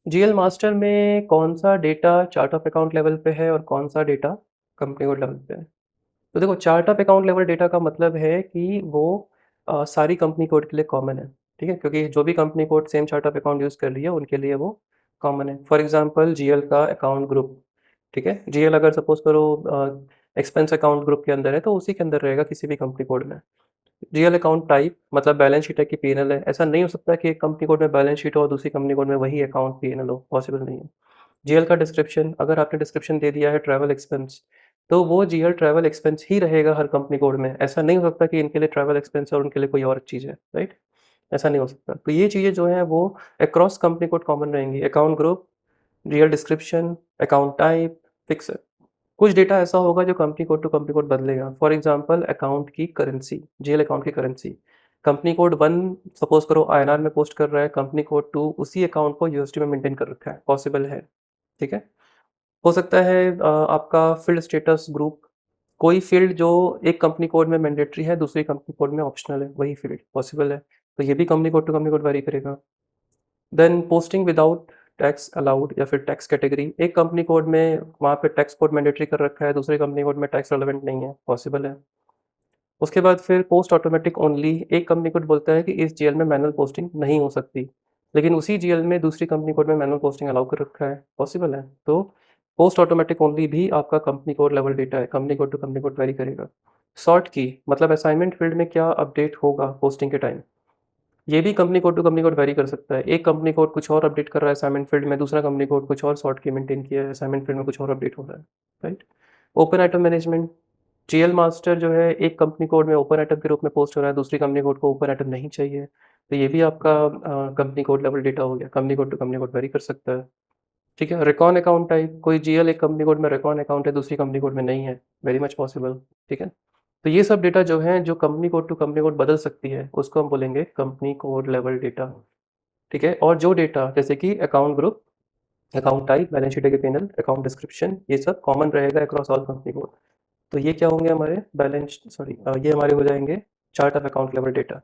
GL master में कौन सा data chart of account level पे है और कौन सा डेटा कंपनी कोड लेवल पे है। तो देखो, chart of account level data का मतलब है कि वो सारी कंपनी कोड के लिए कॉमन है। ठीक है, क्योंकि जो भी company code same chart of account use कर रही है उनके लिए वो कॉमन है। फॉर एग्जांपल जीएल का अकाउंट ग्रुप। ठीक है, जीएल अगर सपोज करो एक्सपेंस अकाउंट ग्रुप के अंदर है तो उसी के अंदर रहेगा किसी भी कंपनी कोड में। रियल अकाउंट टाइप मतलब बैलेंस शीट है कि पीएनएल है। ऐसा नहीं हो सकता कि एक कंपनी कोड में बैलेंस शीट हो और दूसरी कंपनी कोड में वही अकाउंट पीएनएल हो, पॉसिबल नहीं है। जीएल का डिस्क्रिप्शन, अगर आपने डिस्क्रिप्शन दे दिया है ट्रैवल एक्सपेंस, तो वो जीएल ट्रैवल एक्सपेंस ही रहेगा हर कंपनी कोड में। ऐसा नहीं हो सकता कि इनके लिए ट्रैवल एक्सपेंस और उनके लिए कोई और चीज़ है, राइट? ऐसा नहीं हो सकता। तो ये चीज़ें जो हैं वो अक्रॉस कंपनी कोड कॉमन रहेंगी। Account group, real description, account type fix है। कुछ डेटा ऐसा होगा जो company code to company code बदलेगा। फॉर एग्जांपल अकाउंट की करेंसी, जीएल अकाउंट की करेंसी, कंपनी कोड 1 सपोज करो आईएनआर में पोस्ट कर रहा है, कंपनी कोड 2 उसी अकाउंट को यूएसडी में मेंटेन कर रखा है, पॉसिबल है। ठीक है, हो सकता है आपका फील्ड स्टेटस ग्रुप, कोई फील्ड जो एक कंपनी कोड में मैंडेटरी है दूसरी कंपनी कोड में ऑप्शनल है, वही फील्ड पॉसिबल है। तो ये भी company code to company code vary करेगा। Then posting without tax allowed या फिर टैक्स कैटेगरी, एक कंपनी कोड में वहाँ पे टैक्स कोड मैंडेटरी कर रखा है, दूसरी कंपनी कोड में टैक्स रेलेवेंट नहीं है, पॉसिबल है। उसके बाद फिर पोस्ट ऑटोमेटिक ओनली, एक कंपनी कोड बोलता है कि इस जीएल में मैनुअल पोस्टिंग नहीं हो सकती, लेकिन उसी जीएल में दूसरी कंपनी कोड में मैनुअल पोस्टिंग अलाउ कर रखा है, पॉसिबल है। तो पोस्ट ऑटोमेटिक ओनली भी आपका कंपनी कोड लेवल डेटा है, company code to company code vary करेगा। सॉर्ट की मतलब असाइनमेंट फील्ड में क्या अपडेट होगा पोस्टिंग के टाइम, ये भी company code to company code vary कर सकता है। एक कंपनी कोड कुछ और अपडेट कर रहा है असाइनमेंट फील्ड में, दूसरा कंपनी कोड कुछ और सॉर्ट की मेंटेन किया है, असाइनमेंट फील्ड में कुछ और अपडेट हो रहा है, right? Open item management, GL master जो है एक कंपनी कोड में ओपन आइटम के रूप में पोस्ट हो रहा है, दूसरी कंपनी कोड को ओपन आइटम नहीं चाहिए, तो ये भी आपका कंपनी कोड लेवल डेटा हो गया, company code to company code vary कर सकता है। ठीक है, रिकॉन अकाउंट टाइप, कोई जीएल एक कंपनी कोड में रिकॉन अकाउंट है दूसरी कंपनी कोड में नहीं है, वेरी मच पॉसिबल। ठीक है, तो ये सब डेटा जो है जो company code to company code बदल सकती है उसको हम बोलेंगे कंपनी कोड लेवल डेटा। ठीक है, और जो डेटा जैसे कि account group, account type, balance sheet के पैनल, अकाउंट डिस्क्रिप्शन, ये सब कॉमन रहेगा अक्रॉस ऑल कंपनी कोड। तो ये क्या होंगे हमारे बैलेंस, सॉरी ये हमारे हो जाएंगे chart of account level data.